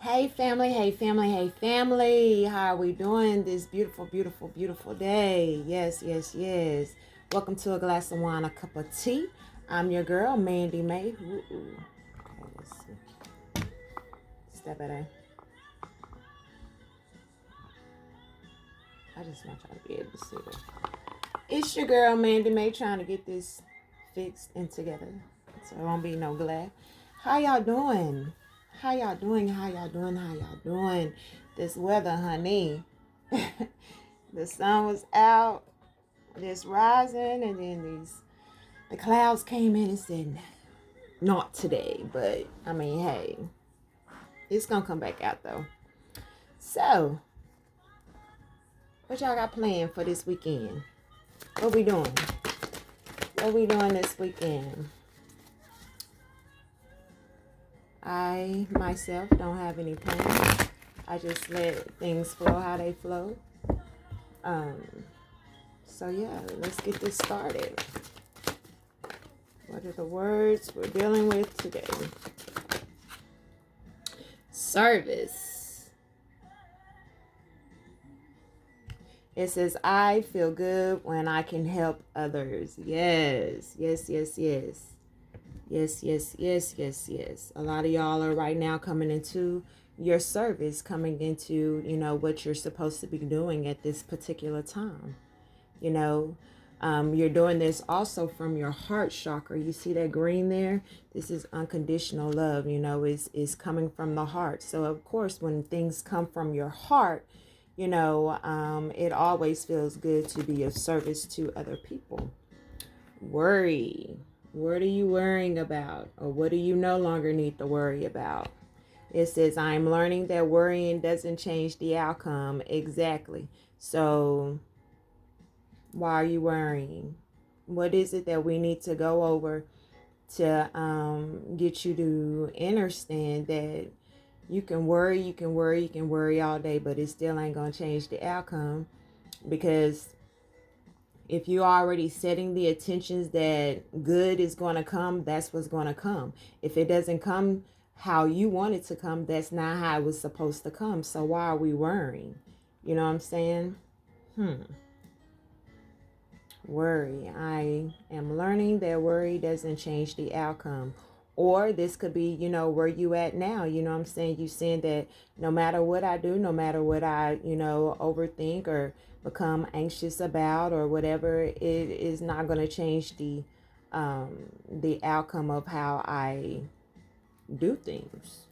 Hey family, hey family, hey family. How are we doing this beautiful, beautiful, beautiful day? Yes, yes, yes. Welcome to a glass of wine, a cup of tea. I'm your girl, Mandy May. Ooh, ooh. Okay, let's see. Is that better? I just want y'all to be able to see it. It's your girl, Mandy May, trying to get this fixed and together. So it won't be no glare. How y'all doing? How y'all doing? How y'all doing? How y'all doing? This weather, honey. The sun was out, just rising, and then the clouds came in and said, not today, but I mean, hey, it's gonna come back out though. So, what y'all got planned for this weekend? What we doing? What we doing this weekend? I myself don't have any plans. I just let things flow how they flow. Um, so yeah, let's get this started. What are the words we're dealing with today? Service. It says, I feel good when I can help others. Yes, yes, yes, yes. Yes, yes, yes, yes, yes. A lot of y'all are right now coming into your service, coming into, what you're supposed to be doing at this particular time. You know, you're doing this also from your heart chakra. You see that green there? This is unconditional love, is coming from the heart. So of course, when things come from your heart, it always feels good to be of service to other people. Worry. What are you worrying about? Or what do you no longer need to worry about? It says, I'm learning that worrying doesn't change the outcome. Exactly. So why are you worrying? What is it that we need to go over to get you to understand that you can worry, you can worry, you can worry all day, but it still ain't going to change the outcome? Because if you're already setting the attentions that good is going to come, that's what's going to come. If it doesn't come how you want it to come, that's not how it was supposed to come. So why are we worrying? You know what I'm saying? Worry. I am learning that worry doesn't change the outcome. Or this could be, where you at now. You know what I'm saying? You saying that no matter what I do, no matter what I, overthink or become anxious about or whatever, it is not going to change the outcome of how I do things.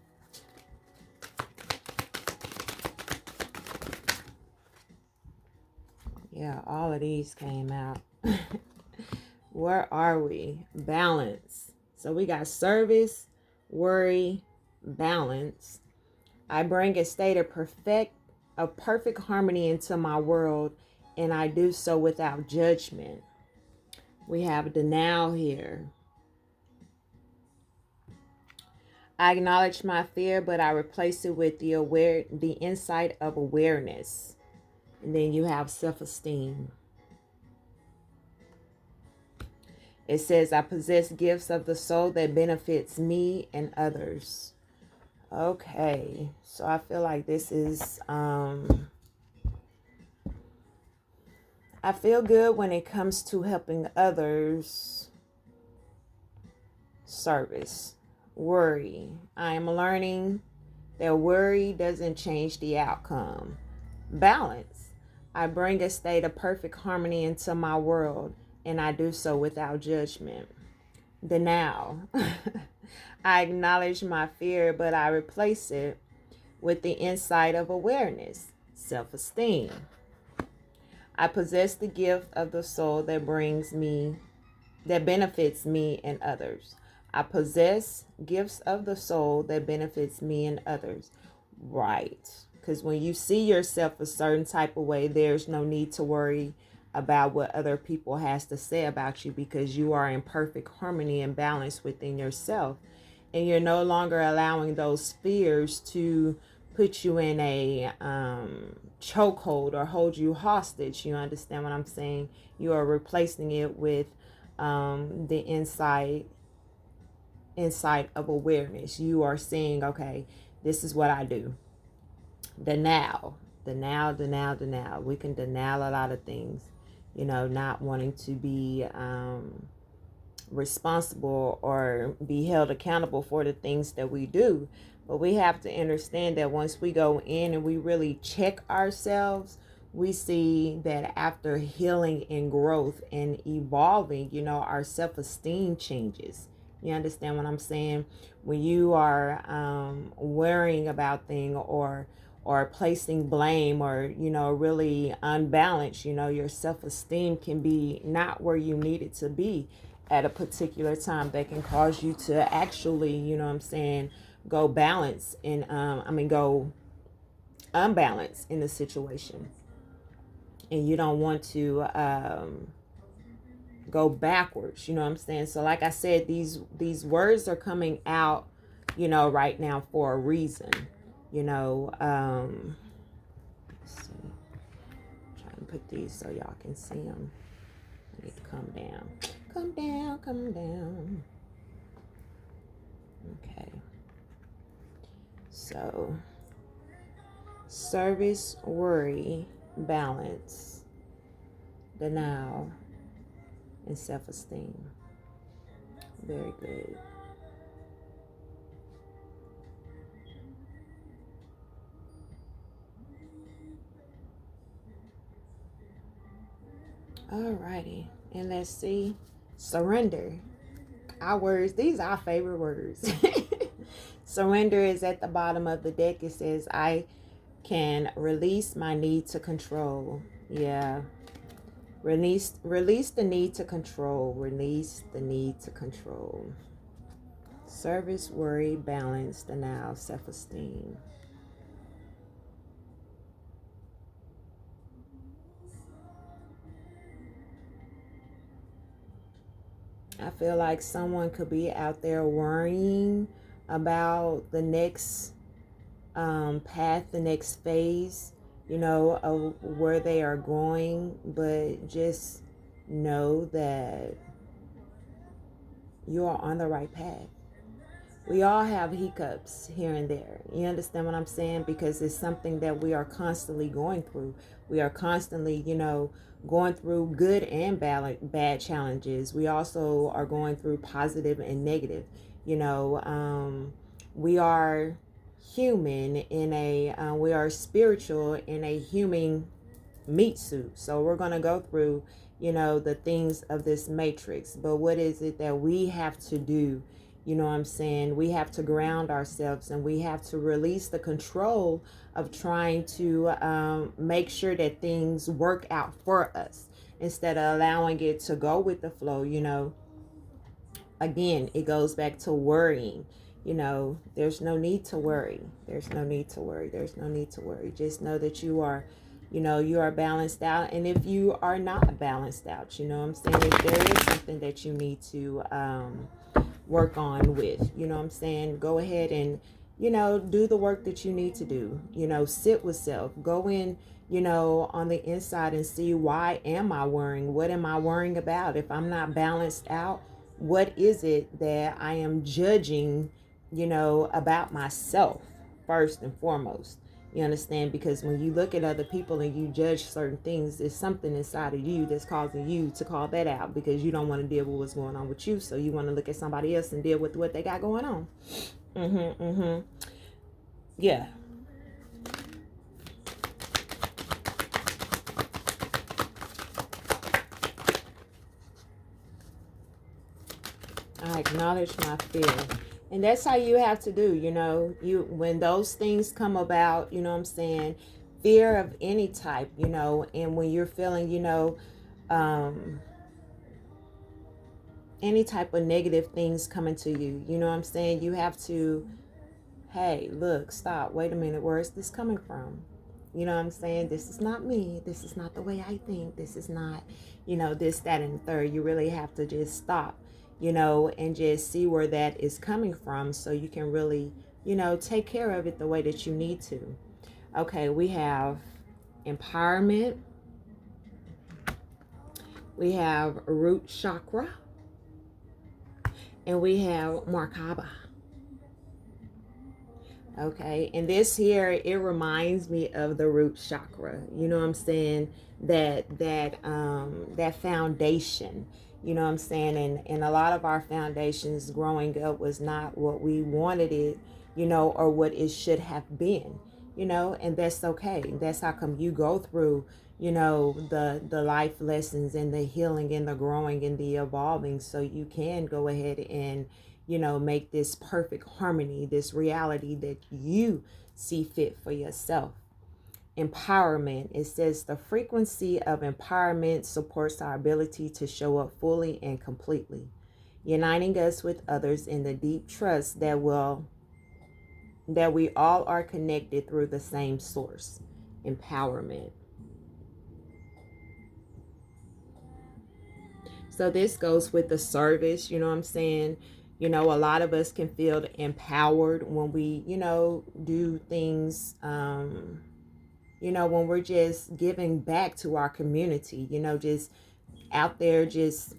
Yeah, all of these came out. Where are we? Balance. So we got service, worry, balance. I bring a state of perfect harmony into my world, and I do so without judgment. We have the now here. I acknowledge my fear, but I replace it with the insight of awareness. And then you have self-esteem. It says, I possess gifts of the soul that benefits me and others. Okay, so I feel like this is, I feel good when it comes to helping others. Service. Worry. I am learning that worry doesn't change the outcome. Balance. I bring a state of perfect harmony into my world, and I do so without judgment. The now. I acknowledge my fear, but I replace it with the insight of awareness, self-esteem. I possess the gift of the soul that benefits me and others. I possess gifts of the soul that benefits me and others. Right. Because when you see yourself a certain type of way, there's no need to worry about what other people has to say about you, because you are in perfect harmony and balance within yourself. And you're no longer allowing those fears to put you in a chokehold or hold you hostage. You understand what I'm saying? You are replacing it with the insight of awareness. You are saying, okay, This is what I do. Denial. Denial. We can denial a lot of things. You know, not wanting to be responsible or be held accountable for the things that we do. But we have to understand that once we go in and we really check ourselves, we see that after healing and growth and evolving, you know, our self-esteem changes. You understand what I'm saying? When you are worrying about things or placing blame or, you know, really unbalanced, you know, your self-esteem can be not where you need it to be at a particular time. That can cause you to actually, you know what I'm saying, go balance and go unbalanced in the situation. And you don't want to go backwards, you know what I'm saying? So like I said, these words are coming out, you know, right now for a reason. You know, let's see. I'm trying to put these so y'all can see them. I need to come down. Come down. Okay. So, service, worry, balance, denial, and self-esteem. Very good. Alrighty. And let's see. Surrender. Our words, these are our favorite words. Surrender is at the bottom of the deck. It says, I can release my need to control. Yeah. Release the need to control. Release the need to control. Service, worry, balance, denial, self-esteem. I feel like someone could be out there worrying about the next path, the next phase, you know, of where they are going, but just know that you are on the right path. We all have hiccups here and there. You understand what I'm saying? Because it's something that we are constantly going through. We are constantly, you know, going through good and bad challenges. We also are going through positive and negative. You know, we are human in we are spiritual in a human meat suit. So we're going to go through, you know, the things of this matrix. But what is it that we have to do? You know what I'm saying? We have to ground ourselves and we have to release the control of trying to make sure that things work out for us instead of allowing it to go with the flow. You know, again, it goes back to worrying. You know, there's no need to worry. There's no need to worry. There's no need to worry. Just know that you are, you know, you are balanced out. And if you are not balanced out, you know what I'm saying? If there is something that you need to work on with, you know what I'm saying, go ahead and, you know, do the work that you need to do. You know, sit with self, go in, you know, on the inside and see, why am I worrying? What am I worrying about? If I'm not balanced out, what is it that I am judging, you know, about myself first and foremost? You understand? Because when you look at other people and you judge certain things, there's something inside of you that's causing you to call that out, because you don't want to deal with what's going on with you. So you want to look at somebody else and deal with what they got going on. Yeah. I acknowledge my fear. And that's how you have to do, you know, when those things come about, you know what I'm saying, fear of any type, you know, and when you're feeling, you know, any type of negative things coming to you, you know what I'm saying, you have to, hey, look, stop, wait a minute, where is this coming from? You know what I'm saying? This is not me. This is not the way I think. This is not, you know, this, that, and the third. You really have to just stop, you know, and just see where that is coming from so you can really, you know, take care of it the way that you need to. Okay, we have empowerment. We have root chakra. And we have Merkaba. Okay, and this here, it reminds me of the root chakra. You know what I'm saying? That foundation. You know what I'm saying? And a lot of our foundations growing up was not what we wanted it, or what it should have been, and that's okay. That's how come you go through, the life lessons and the healing and the growing and the evolving, so you can go ahead and make this perfect harmony, this reality that you see fit for yourself. Empowerment. It says the frequency of empowerment supports our ability to show up fully and completely, uniting us with others in the deep trust that we all are connected through the same source. Empowerment. So this goes with the service, you know what I'm saying? A lot of us can feel empowered when we, do things, when we're just giving back to our community, just out there, just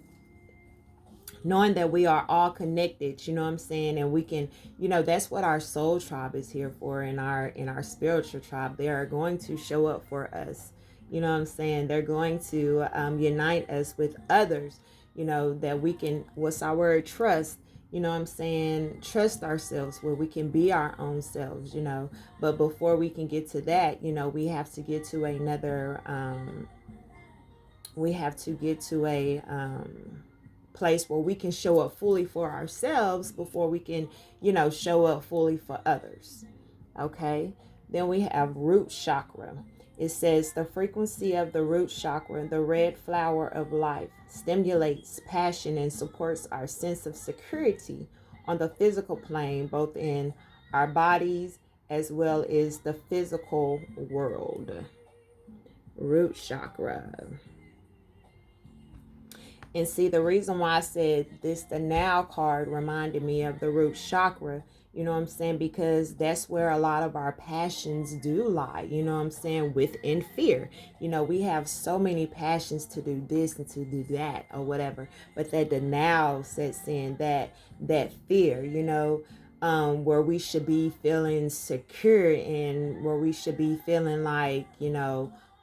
knowing that we are all connected, you know what I'm saying? And we can, that's what our soul tribe is here for. In our spiritual tribe, they are going to show up for us. You know what I'm saying? They're going to unite us with others, that we can, what's our word? Trust. You know what I'm saying? Trust ourselves where we can be our own selves, But before we can get to that, we have to get to another, we have to get to a place where we can show up fully for ourselves before we can, show up fully for others. Okay. Then we have root chakra. It says the frequency of the root chakra, the red flower of life, stimulates passion and supports our sense of security on the physical plane, both in our bodies as well as the physical world. Root chakra. And see, the reason why I said this, the now card reminded me of the root chakra, you know what I'm saying? Because that's where a lot of our passions do lie, you know what I'm saying? Within fear. We have so many passions to do this and to do that or whatever. But that the now sets in that fear, where we should be feeling secure and where we should be feeling like,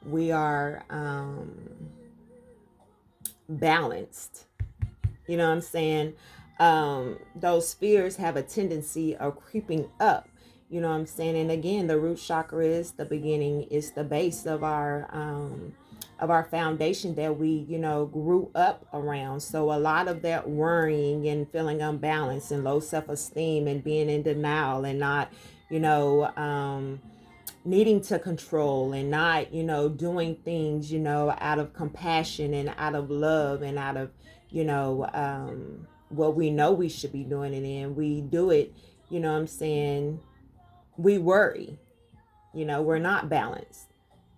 we are balanced. You know what I'm saying? Those fears have a tendency of creeping up. You know what I'm saying? And again, the root chakra is the beginning, is the base of our foundation that we, grew up around. So a lot of that worrying and feeling unbalanced and low self-esteem and being in denial and not, needing to control and not, doing things, out of compassion and out of love and out of, what we know we should be doing it in. We do it, you know what I'm saying? We worry, we're not balanced.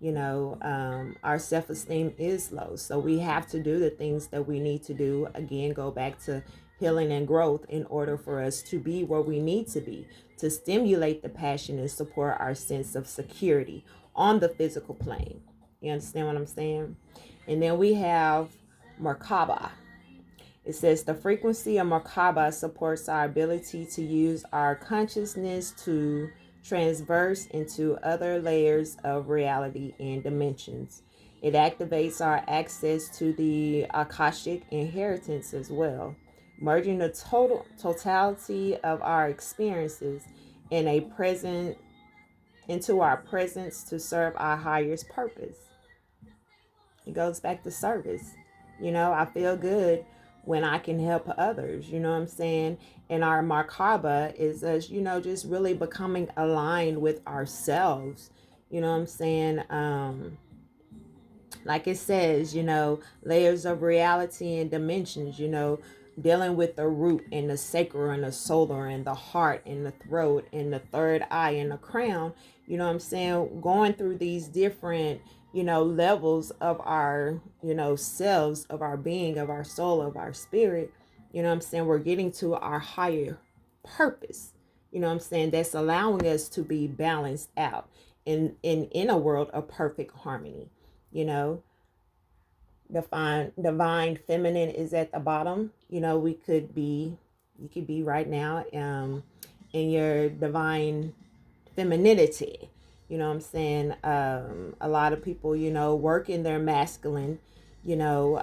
Our self-esteem is low. So we have to do the things that we need to do. Again, go back to healing and growth in order for us to be where we need to be, to stimulate the passion and support our sense of security on the physical plane. You understand what I'm saying? And then we have Merkaba. It says the frequency of Merkaba supports our ability to use our consciousness to transverse into other layers of reality and dimensions. It activates our access to the Akashic inheritance as well, merging the totality of our experiences in a present into our presence to serve our highest purpose. It goes back to service. I feel good when I can help others, you know what I'm saying? And our Merkaba is us, just really becoming aligned with ourselves. You know what I'm saying? Like it says, layers of reality and dimensions, dealing with the root and the sacral and the solar and the heart and the throat and the third eye and the crown, you know what I'm saying? Going through these different, levels of our, selves, of our being, of our soul, of our spirit, you know what I'm saying? We're getting to our higher purpose, you know what I'm saying? That's allowing us to be balanced out in a world of perfect harmony. Divine feminine is at the bottom. We could be, you could be right now in your divine femininity. You know what I'm saying? A lot of people, work in their masculine, you know,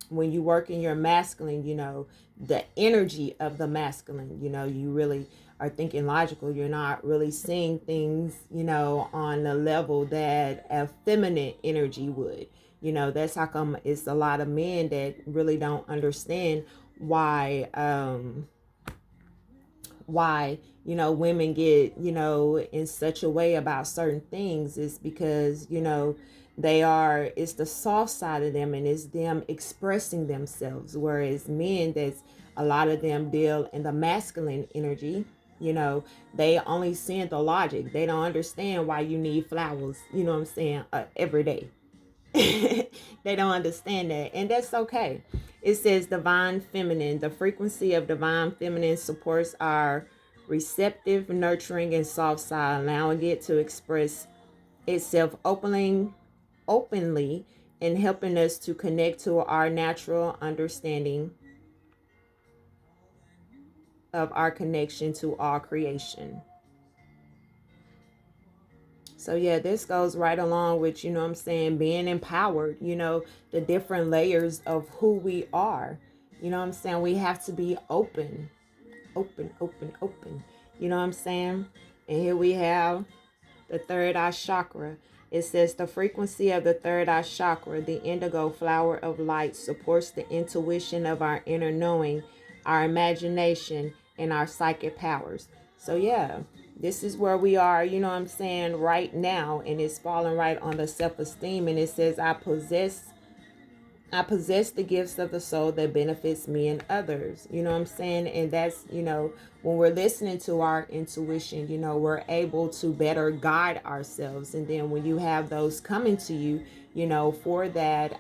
when you work in your masculine, the energy of the masculine, you really are thinking logical. You're not really seeing things, on the level that a feminine energy would. That's how come it's a lot of men that really don't understand why women get in such a way about certain things. Is because it's the soft side of them, and it's them expressing themselves, whereas men, that's a lot of them deal in the masculine energy. They only seeing the logic. They don't understand why you need flowers, what I'm saying, every day. They don't understand that, and that's okay. It says divine feminine. The frequency of divine feminine supports our receptive, nurturing, and soft side, allowing it to express itself openly, and helping us to connect to our natural understanding of our connection to all creation. So yeah, this goes right along with, what I'm saying, being empowered, the different layers of who we are. What I'm saying? We have to be open. Open. You know what I'm saying? And here we have the third eye chakra. It says the frequency of the third eye chakra, the indigo flower of light, supports the intuition of our inner knowing, our imagination, and our psychic powers. So yeah, this is where we are, what I'm saying, right now. And it's falling right on the self-esteem. And it says, I possess the gifts of the soul that benefits me and others. You know what I'm saying? And that's, when we're listening to our intuition, we're able to better guide ourselves. And then when you have those coming to you, for that,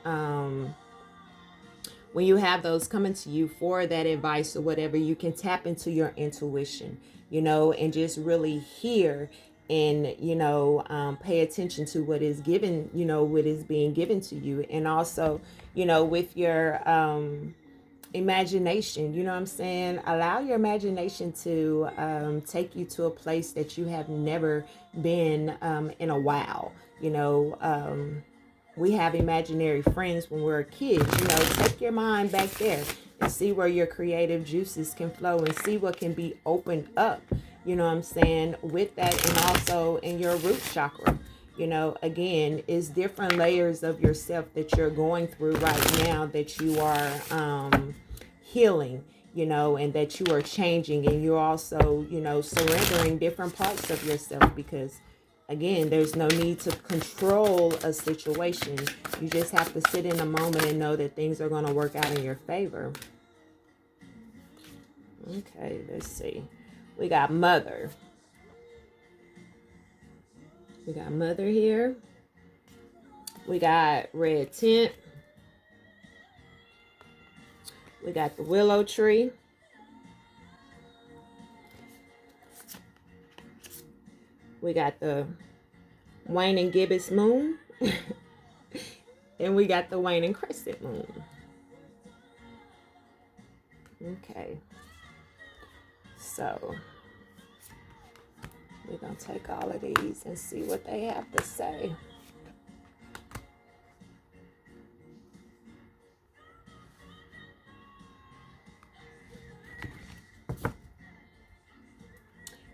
when you have those coming to you for that advice or whatever, you can tap into your intuition, and just really hear and, pay attention to what is given, what is being given to you. And also, with your imagination, what I'm saying, allow your imagination to take you to a place that you have never been in a while. We have imaginary friends when we're kids. Take your mind back there and see where your creative juices can flow, and see what can be opened up, what I'm saying, with that. And also in your root chakra, again, is different layers of yourself that you're going through right now, that you are healing, and that you are changing, and you're also, surrendering different parts of yourself, because again, there's no need to control a situation. You just have to sit in a moment and know that things are going to work out in your favor. Okay, let's see. We got mother. We got mother here. We got red tent. We got the willow tree. We got the waning gibbous moon. And we got the waning crescent moon. Okay. So we're going to take all of these and see what they have to say.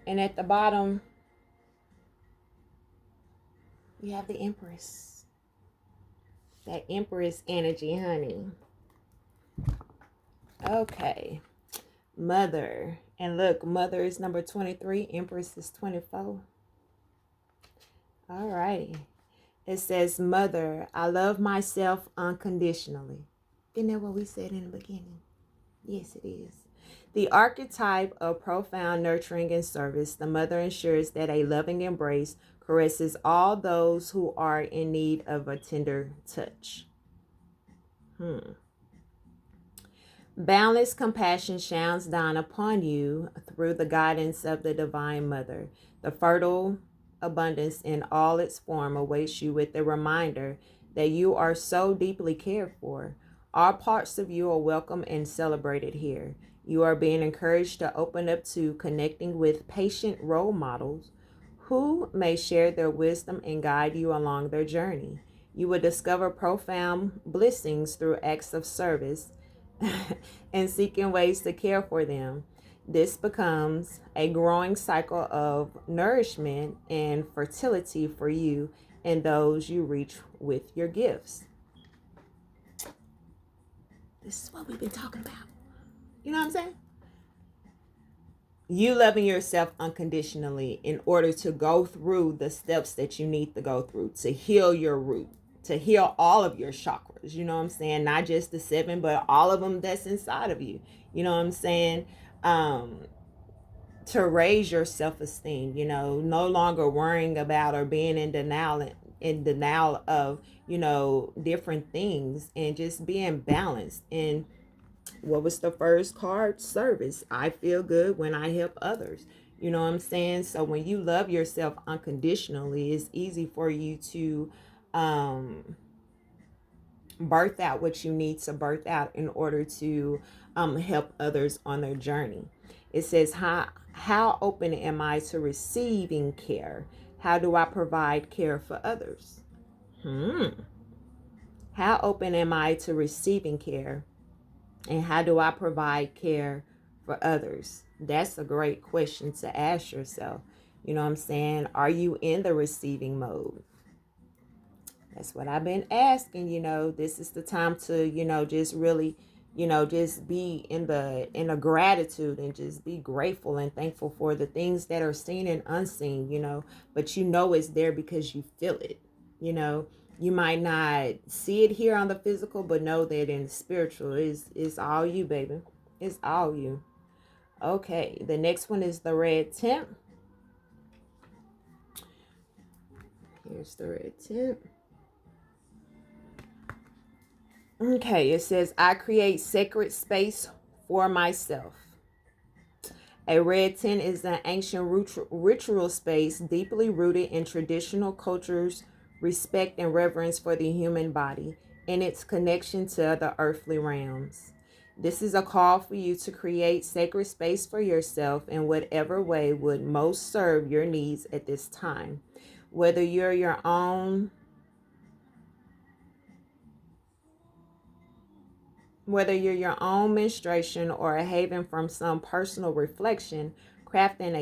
And at the bottom, we have the Empress. That Empress energy, honey. Okay. Mother. And look, mother is number 23. Empress is 24. All righty. It says, mother, I love myself unconditionally. Isn't that what we said in the beginning? Yes, it is. The archetype of profound nurturing and service, the mother ensures that a loving embrace caresses all those who are in need of a tender touch. Boundless compassion shines down upon you through the guidance of the Divine Mother. The fertile abundance in all its form awaits you with the reminder that you are so deeply cared for. All parts of you are welcome and celebrated here. You are being encouraged to open up to connecting with patient role models who may share their wisdom and guide you along their journey. You will discover profound blessings through acts of service and seeking ways to care for them. This becomes a growing cycle of nourishment and fertility for you and those you reach with your gifts. This is what we've been talking about. You know what I'm saying? You loving yourself unconditionally in order to go through the steps that you need to go through to heal your root, to heal all of your chakras. You know what I'm saying? Not just the 7, but all of them that's inside of you. You know what I'm saying? To raise your self-esteem, no longer worrying about or being in denial of, different things, and just being balanced. And what was the first card? Service. I feel good when I help others. You know what I'm saying? So when you love yourself unconditionally, it's easy for you to birth out what you need to birth out in order to help others on their journey. It says, how open am I to receiving care? How do I provide care for others? How open am I to receiving care? And how do I provide care for others? That's a great question to ask yourself. You know what I'm saying? Are you in the receiving mode? That's what I've been asking. This is the time to, just really, just be in the gratitude and just be grateful and thankful for the things that are seen and unseen, but it's there because you feel it. You might not see it here on the physical, but know that in the spiritual is all you, baby. It's all you. Okay, the next one is the red tent. Here's the red tent. Okay, it says, I create sacred space for myself. A red tent is an ancient ritual space deeply rooted in traditional cultures, respect and reverence for the human body and its connection to the earthly realms. This is a call for you to create sacred space for yourself in whatever way would most serve your needs at this time. Whether you're your own menstruation or a haven from some personal reflection, crafting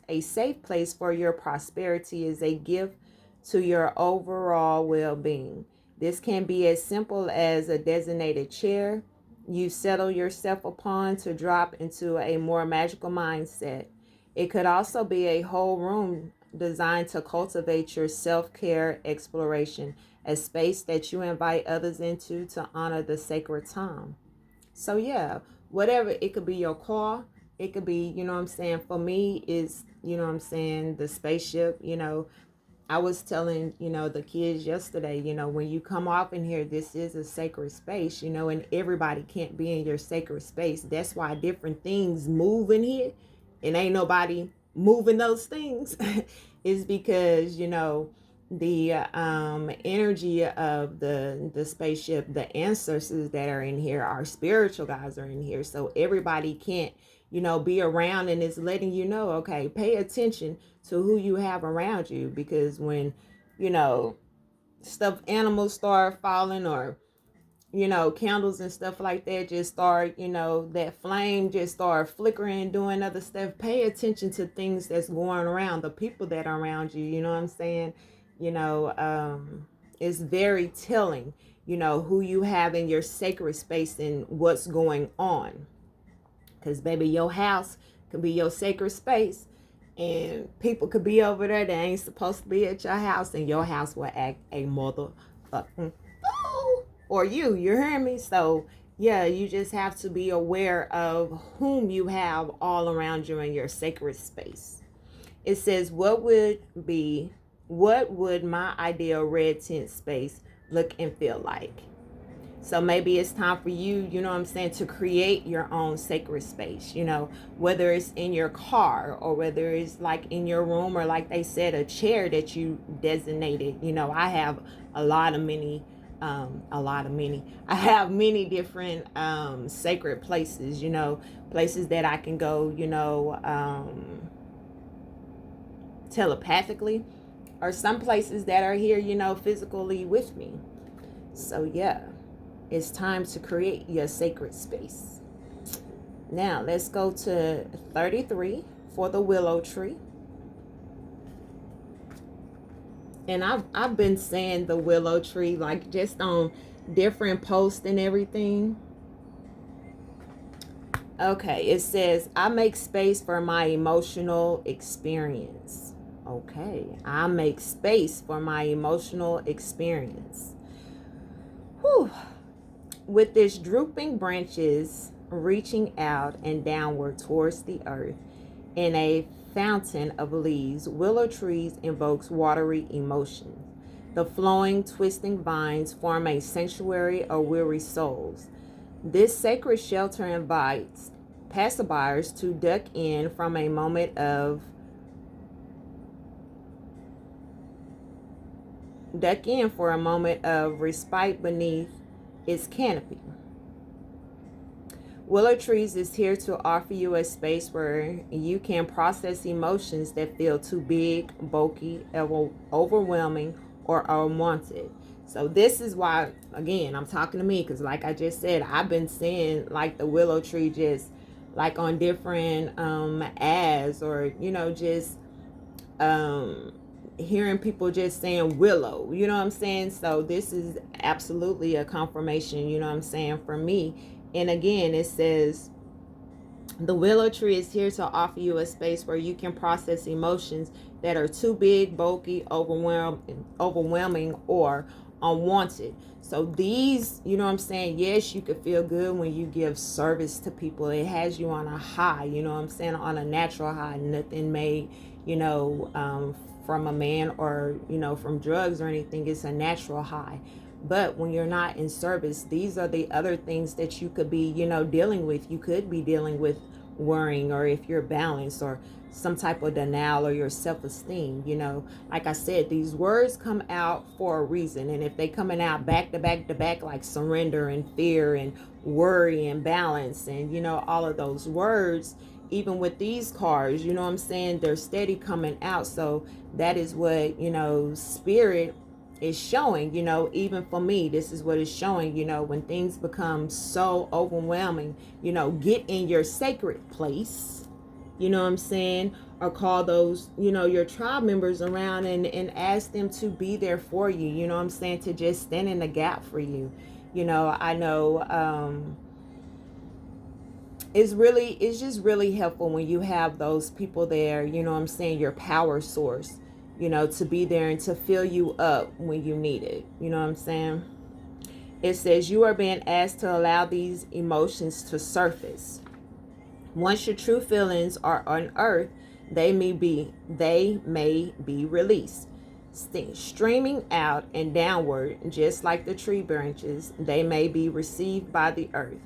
a safe place for your prosperity is a gift to your overall well-being. This can be as simple as a designated chair you settle yourself upon to drop into a more magical mindset. It could also be a whole room designed to cultivate your self-care exploration, a space that you invite others into to honor the sacred time. So yeah, whatever, it could be your car, it could be, for me is, the spaceship. I was telling, the kids yesterday, when you come off in here, this is a sacred space, and everybody can't be in your sacred space. That's why different things move in here and ain't nobody moving those things is because, the energy of the spaceship, the ancestors that are in here, our spiritual guys are in here. So everybody can't, be around, and it's letting you know, okay, pay attention to who you have around you, because when, stuffed animals start falling, or, candles and stuff like that just start, that flame just start flickering, doing other stuff. Pay attention to things that's going around, the people that are around you, you know what I'm saying? It's very telling, who you have in your sacred space and what's going on. Because, baby, your house could be your sacred space, and people could be over there that ain't supposed to be at your house, and your house will act a motherfucking fool. Or you hearing me? So, yeah, you just have to be aware of whom you have all around you in your sacred space. It says, what would my ideal red tent space look and feel like? So maybe it's time for you, to create your own sacred space, whether it's in your car or whether it's like in your room, or like they said, a chair that you designated. I have a lot of many I have many different sacred places, places that I can go, telepathically, or some places that are here, physically with me. So yeah, it's time to create your sacred space. Now let's go to 33 for the willow tree. And I've been saying the willow tree, like, just on different posts and everything. Okay, it says, I make space for my emotional experience. Okay, I make space for my emotional experience. Whew. With its drooping branches reaching out and downward towards the earth in a fountain of leaves, willow trees invokes watery emotions. The flowing, twisting vines form a sanctuary of weary souls. This sacred shelter invites passerbyers to duck in for a moment of respite beneath its canopy. Willow Trees is here to offer you a space where you can process emotions that feel too big, bulky, overwhelming, or unwanted. So this is why, again, I'm talking to me, because like I just said, I've been seeing like the willow tree just like on different ads, or just hearing people just saying willow, you know what I'm saying? So this is absolutely a confirmation, you know what I'm saying, for me. And again, it says the willow tree is here to offer you a space where you can process emotions that are too big, bulky, overwhelming, or unwanted. So these, you know what I'm saying, yes, you could feel good when you give service to people. It has you on a high, you know what I'm saying, on a natural high. Nothing made, from a man, or from drugs or anything. It's a natural high. But when you're not in service, these are the other things that you could be, dealing with. You could be dealing with worrying, or if you're balanced, or some type of denial, or your self-esteem. Like I said, these words come out for a reason. And if they coming out back to back to back, like surrender and fear and worry and balance, and all of those words, even with these cards, you know what I'm saying, they're steady coming out. So that is what, spirit is showing. Even for me, this is what it's showing. When things become so overwhelming, get in your sacred place, you know what I'm saying, or call those, your tribe members around, and ask them to be there for you, you know what I'm saying, to just stand in the gap for you. I know it's just really helpful when you have those people there, you know what I'm saying, your power source, to be there and to fill you up when you need it. You know what I'm saying? It says you are being asked to allow these emotions to surface. Once your true feelings are unearthed, they may be released. Streaming out and downward, just like the tree branches, they may be received by the earth.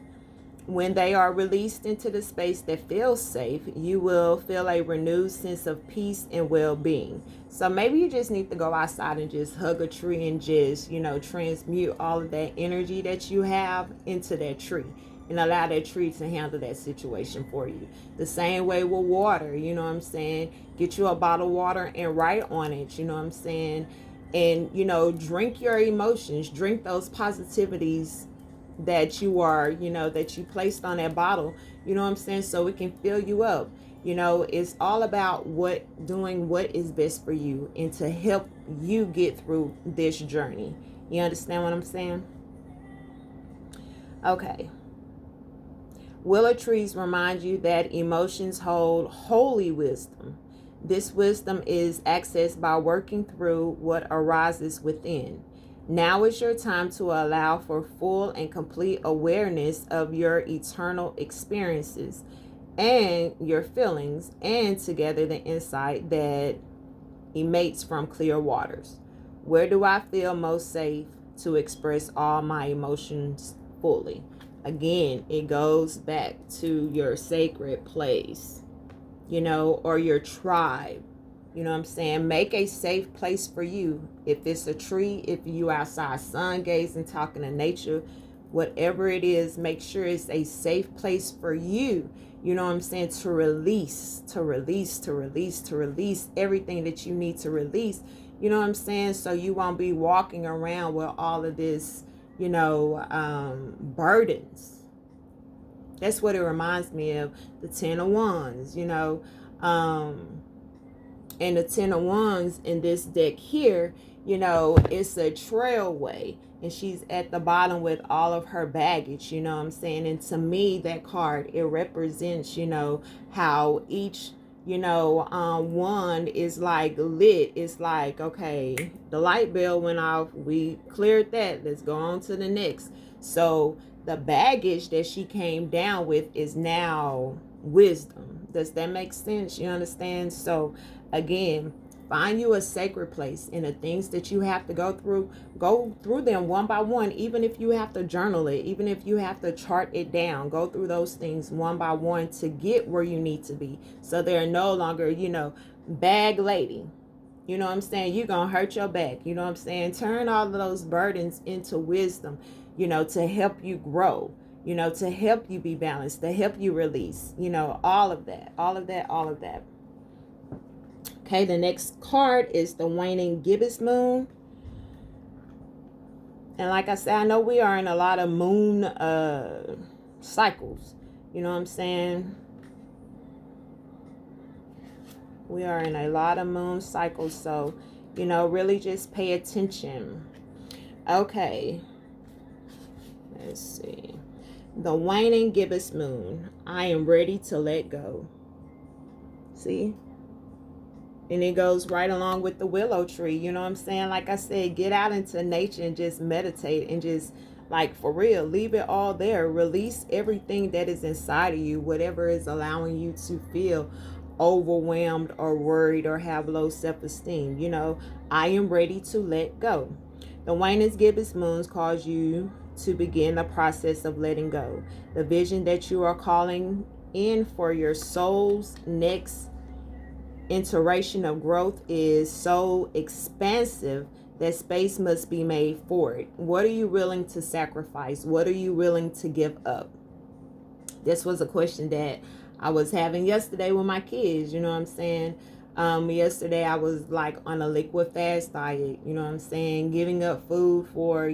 When they are released into the space that feels safe, you will feel a renewed sense of peace and well-being. So maybe you just need to go outside and just hug a tree and just, transmute all of that energy that you have into that tree, and allow that tree to handle that situation for you. The same way with water, you know what I'm saying? Get you a bottle of water and write on it, you know what I'm saying? And, drink your emotions, drink those positivities that you are, that you placed on that bottle, you know what I'm saying, so it can fill you up. It's all about doing what is best for you, and to help you get through this journey. You understand what I'm saying? Okay. Willow trees remind you that emotions hold holy wisdom. This wisdom is accessed by working through what arises within. Now is your time to allow for full and complete awareness of your eternal experiences and your feelings, and to gather the insight that emanates from clear waters. Where do I feel most safe to express all my emotions fully? Again, it goes back to your sacred place, or your tribe. You know what I'm saying? Make a safe place for you. If it's a tree, if you outside sun gazing, talking to nature, whatever it is, make sure it's a safe place for you. You know what I'm saying? To release everything that you need to release. You know what I'm saying? So you won't be walking around with all of this, burdens. That's what it reminds me of. The 10 of Wands, and the 10 of Wands in this deck here, it's a trailway, and she's at the bottom with all of her baggage, you know what I'm saying? And to me, that card, it represents, how each, wand is like lit. It's like, okay, the light bill went off, we cleared that, let's go on to the next. So the baggage that she came down with is now wisdom. Does that make sense? You understand? So again, find you a sacred place, and the things that you have to go through them one by one. Even if you have to journal it, even if you have to chart it down, go through those things one by one to get where you need to be. So they're no longer, bag lady. You know what I'm saying? You're going to hurt your back. You know what I'm saying? Turn all of those burdens into wisdom, to help you grow, to help you be balanced, to help you release, all of that. Okay, the next card is the waning gibbous moon. And like I said, I know we are in a lot of moon cycles. You know what I'm saying? We are in a lot of moon cycles. So, really just pay attention. Okay. Let's see. The waning gibbous moon. I am ready to let go. See? And it goes right along with the willow tree. You know what I'm saying? Like I said, get out into nature and just meditate and just, like, for real, leave it all there. Release everything that is inside of you, whatever is allowing you to feel overwhelmed or worried or have low self-esteem. I am ready to let go. The waning gibbous moons cause you to begin the process of letting go. The vision that you are calling in for your soul's next iteration of growth is so expansive that space must be made for it. What are you willing to sacrifice? What are you willing to give up? This was a question that I was having yesterday with my kids. You know what I'm saying? Yesterday I was like on a liquid fast diet, you know what I'm saying? Giving up food for,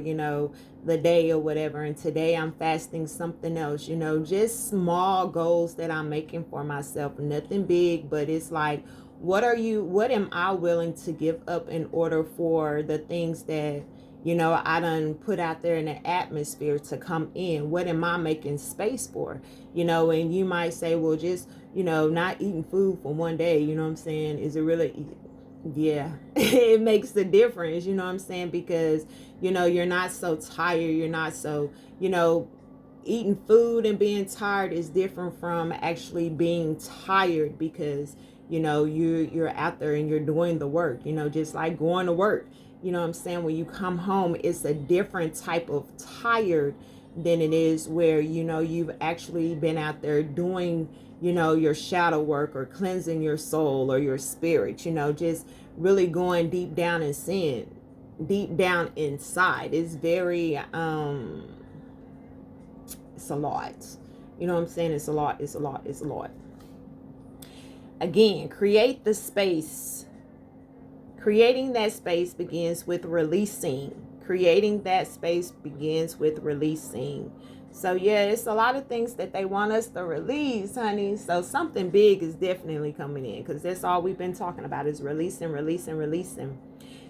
the day or whatever. And today I'm fasting something else, just small goals that I'm making for myself. Nothing big, but it's like, what am I willing to give up in order for the things that, I done put out there in the atmosphere to come in? What am I making space for? And you might say, well, just, not eating food for one day, you know what I'm saying? Is it really? Yeah, it makes the difference, you know what I'm saying? Because, you're not so tired. You're not so, eating food and being tired is different from actually being tired, because, you're out there and you're doing the work, just like going to work. You know what I'm saying? When you come home, it's a different type of tired than it is where, you've actually been out there doing, your shadow work or cleansing your soul or your spirit, just really going deep down in sin, deep down inside. It's very, it's a lot. You know what I'm saying? It's a lot. Again, create the space. Creating that space begins with releasing. So yeah, it's a lot of things that they want us to release, honey. So something big is definitely coming in, because that's all we've been talking about is releasing.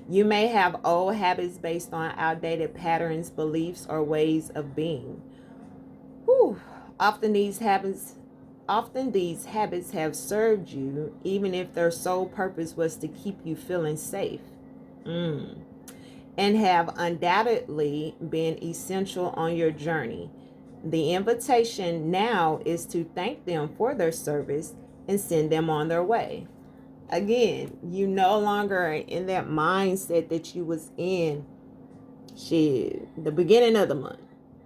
You may have old habits based on outdated patterns, beliefs, or ways of being. Whew. Often these habits have served you, even if their sole purpose was to keep you feeling safe. And have undoubtedly been essential on your journey. The invitation now is to thank them for their service and send them on their way. Again, you no longer are in that mindset that you was in the beginning of the month.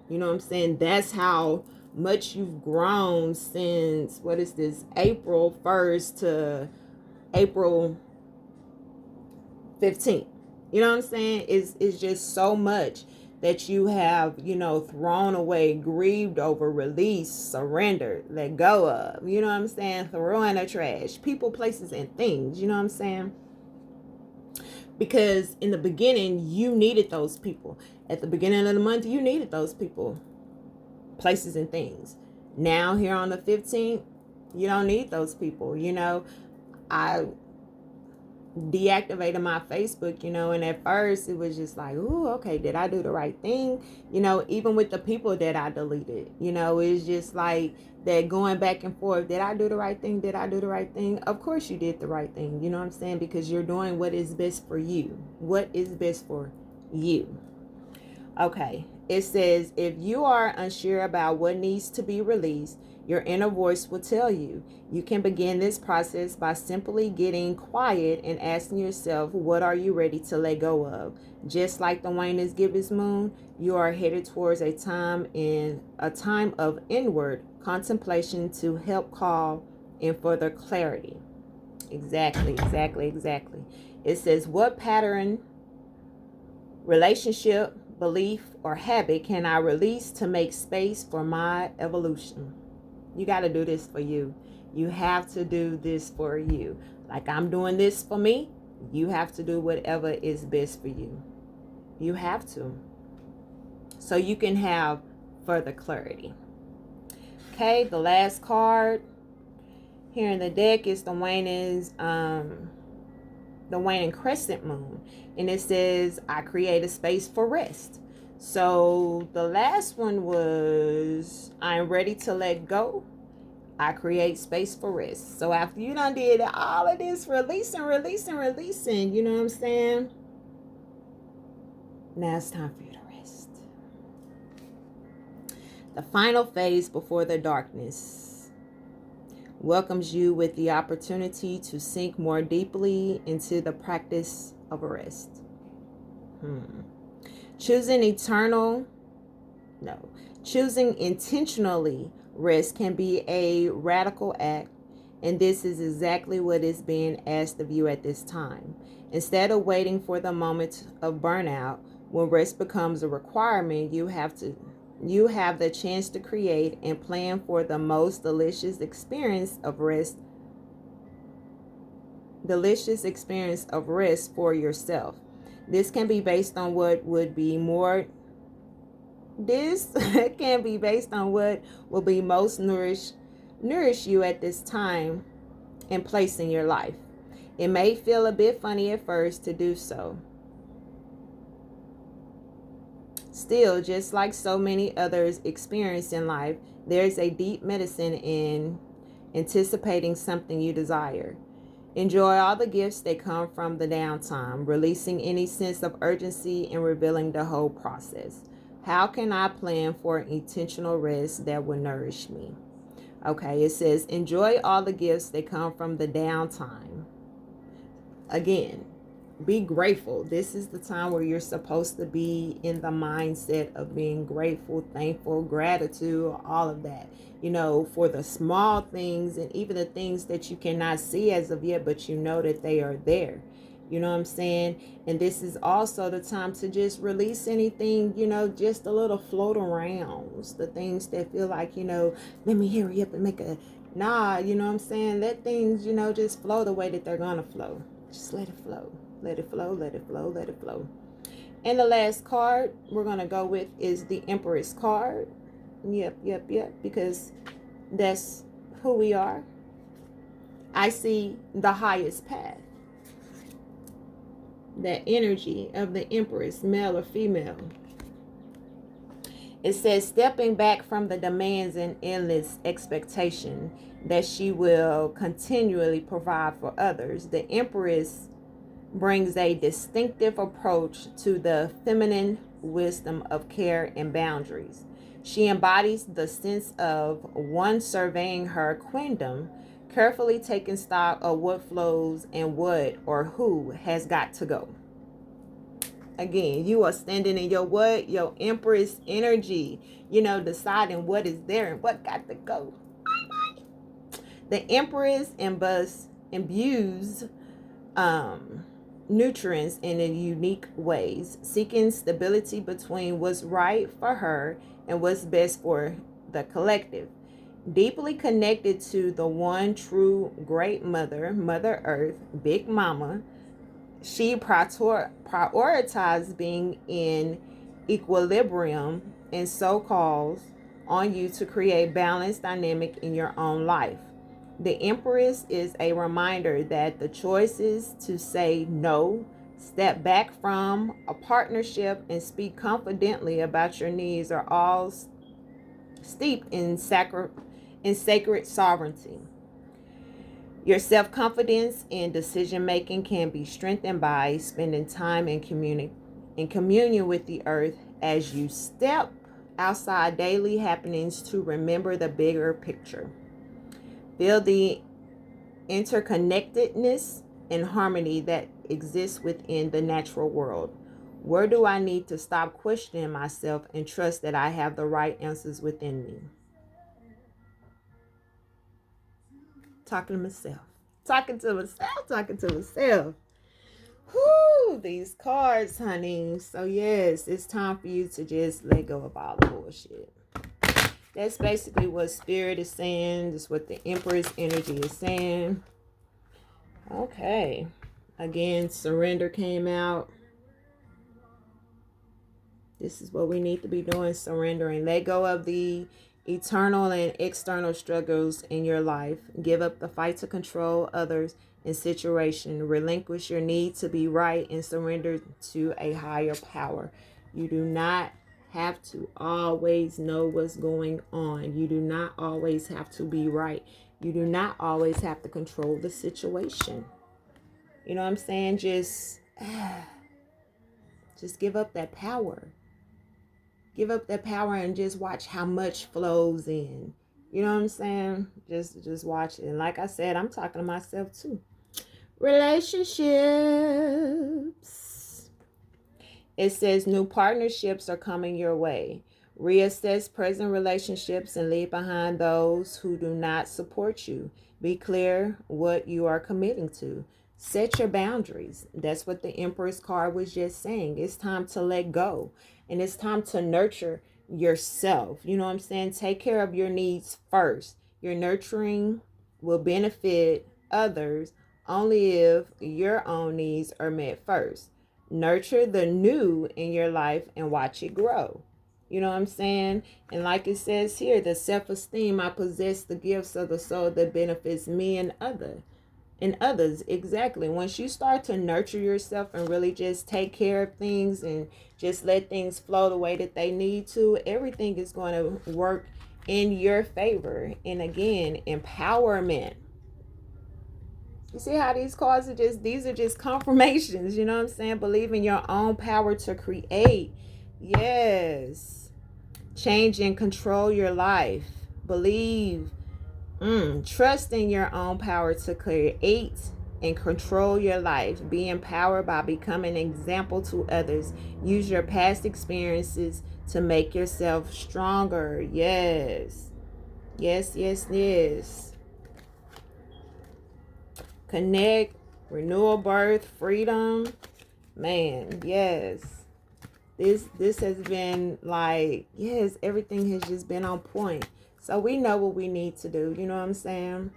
You know what I'm saying? That's how much you've grown since, what is this, April 1st to April 15th. You know what I'm saying? It's just so much that you have, thrown away, grieved over, released, surrendered, let go of. You know what I'm saying? Throw in the trash. People, places, and things. You know what I'm saying? Because in the beginning, you needed those people. At the beginning of the month, you needed those people, places, and things. Now, here on the 15th, you don't need those people. I deactivated my Facebook, and at first it was just like, ooh, okay, did I do the right thing? Even with the people that I deleted, it's just like that going back and forth. Did I do the right thing? Did I do the right thing? Of course you did the right thing. You know what I'm saying? Because you're doing what is best for you. What is best for you? Okay. It says, if you are unsure about what needs to be released, your inner voice will tell you. You can begin this process by simply getting quiet and asking yourself, what are you ready to let go of? Just like the Newness gibbous moon, you are headed towards a time of inward contemplation to help call in further clarity. Exactly. It says, what pattern, relationship, belief, or habit can I release to make space for my evolution? You got to do this for you. You have to do this for you. Like I'm doing this for me, you have to do whatever is best for you. You have to. So you can have further clarity. Okay, the last card here in the deck is the waning crescent moon. And it says, I create a space for rest. So the last one was, I'm ready to let go. I create space for rest. So after you done did all of this releasing, you know what I'm saying? Now it's time for you to rest. The final phase before the darkness welcomes you with the opportunity to sink more deeply into the practice of rest. Choosing intentionally rest can be a radical act, and this is exactly what is being asked of you at this time. Instead of waiting for the moment of burnout, when rest becomes a requirement, you have the chance to create and plan for the most delicious experience of rest for yourself. This can be based on what will be most nourish you at this time and place in your life. It may feel a bit funny at first to do so. Still, just like so many others experience in life, there's a deep medicine in anticipating something you desire. Enjoy all the gifts that come from the downtime, releasing any sense of urgency and revealing the whole process. How can I plan for intentional rest that will nourish me? Okay, it says, enjoy all the gifts that come from the downtime. Again, be grateful. This is the time where you're supposed to be in the mindset of being grateful, thankful, gratitude, all of that. For the small things and even the things that you cannot see as of yet, but you know that they are there. You know what I'm saying? And this is also the time to just release anything, just a little float around. The things that feel like, let me hurry up and make you know what I'm saying? Let things, just flow the way that they're going to flow. Just let it flow. Let it flow, let it flow, let it flow. And the last card we're going to go with is the Empress card. Yep. Because that's who we are. I see the highest path. That energy of the Empress, male or female. It says, stepping back from the demands and endless expectation that she will continually provide for others. The Empress brings a distinctive approach to the feminine wisdom of care and boundaries. She embodies the sense of one surveying her queendom, carefully taking stock of what flows and what or who has got to go. Again, you are standing in your Empress energy, deciding what is there and what got to go. The Empress imbues nutrients in a unique ways, seeking stability between what's right for her and what's best for the collective. Deeply connected to the one true great mother, Mother Earth, Big Mama, she prioritized being in equilibrium and so calls on you to create balanced dynamic in your own life. The Empress is a reminder that the choices to say no, step back from a partnership, and speak confidently about your needs are all steeped in sacred sovereignty. Your self-confidence and decision-making can be strengthened by spending time in communion with the earth as you step outside daily happenings to remember the bigger picture. Feel the interconnectedness and harmony that exists within the natural world. Where do I need to stop questioning myself and trust that I have the right answers within me? Talking to myself. Talking to myself. Talking to myself. Whoo, these cards, honey. So yes, it's time for you to just let go of all the bullshit. That's basically what Spirit is saying. That's what the Empress energy is saying. Okay. Again, surrender came out. This is what we need to be doing, surrendering. Let go of the eternal and external struggles in your life. Give up the fight to control others and situation. Relinquish your need to be right and surrender to a higher power. You do not have to always know what's going on. You do not always have to be right. You do not always have to control the situation. You know what I'm saying? Just give up that power. Give up that power and just watch how much flows in. You know what I'm saying? Just watch it. And like I said, I'm talking to myself too. Relationships. It says new partnerships are coming your way. Reassess present relationships and leave behind those who do not support you. Be clear what you are committing to. Set your boundaries. That's what the Empress card was just saying. It's time to let go. And it's time to nurture yourself. You know what I'm saying? Take care of your needs first. Your nurturing will benefit others only if your own needs are met first. Nurture the new in your life and watch it grow. You know what I'm saying? And like it says here, the self-esteem, I possess the gifts of the soul that benefits me and others. Exactly. Once you start to nurture yourself and really just take care of things and just let things flow the way that they need to, everything is going to work in your favor. And again, empowerment. You see how these cards are these are just confirmations, you know what I'm saying? Believe in your own power to create. Yes. Change and control your life. Believe. Trust in your own power to create and control your life. Be empowered by becoming an example to others. Use your past experiences to make yourself stronger. Yes. Yes, yes, yes. Connect, renewal, birth, freedom. Man, yes. This has been like, yes, everything has just been on point. So we know what we need to do. You know what I'm saying?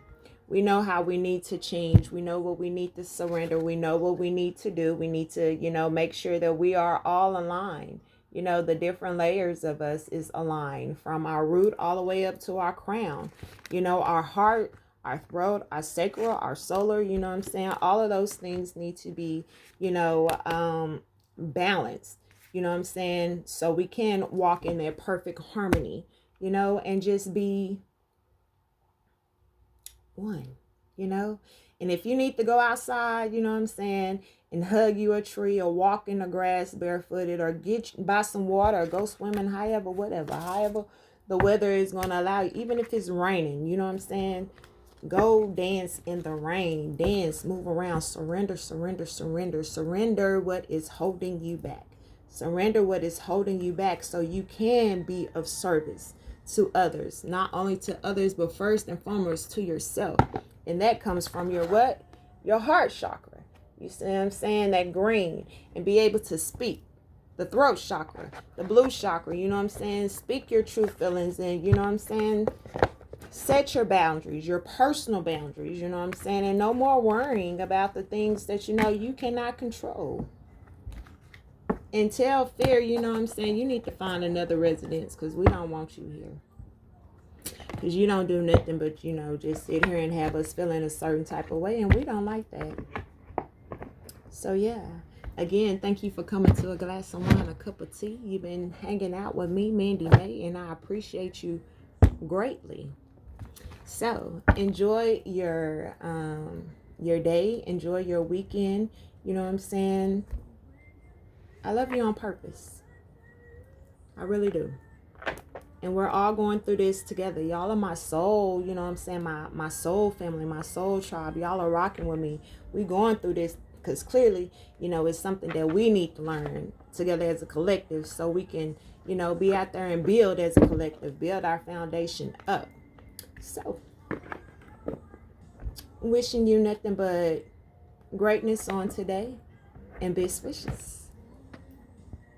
We know how we need to change. We know what we need to surrender. We know what we need to do. We need to, make sure that we are all aligned. The different layers of us is aligned from our root all the way up to our crown. Our heart, our throat, our sacral, our solar, you know what I'm saying? All of those things need to be, balanced. You know what I'm saying? So we can walk in that perfect harmony, and just be one, And if you need to go outside, you know what I'm saying, and hug you a tree or walk in the grass barefooted or buy some water or go swimming, however the weather is going to allow you, even if it's raining, you know what I'm saying? Go dance in the rain, dance, move around, surrender what is holding you back. Surrender what is holding you back so you can be of service to others, not only to others, but first and foremost to yourself. And that comes from your what? Your heart chakra. You see what I'm saying? That green. And be able to speak. The throat chakra, the blue chakra, you know what I'm saying? Speak your true feelings and, you know what I'm saying? Set your boundaries, your personal boundaries, you know what I'm saying? And no more worrying about the things that you know you cannot control. And tell fear, you know what I'm saying? You need to find another residence because we don't want you here. Because you don't do nothing but, you know, just sit here and have us feeling a certain type of way. And we don't like that. So, yeah. Again, thank you for coming to A Glass of Wine, A Cup of Tea. You've been hanging out with me, Mandy May, and I appreciate you greatly. So, enjoy your day. Enjoy your weekend. You know what I'm saying? I love you on purpose. I really do. And we're all going through this together. Y'all are my soul, you know what I'm saying? My soul family, my soul tribe. Y'all are rocking with me. We going through this because clearly, you know, it's something that we need to learn together as a collective so we can, you know, be out there and build as a collective, build our foundation up. So, wishing you nothing but greatness on today and best wishes.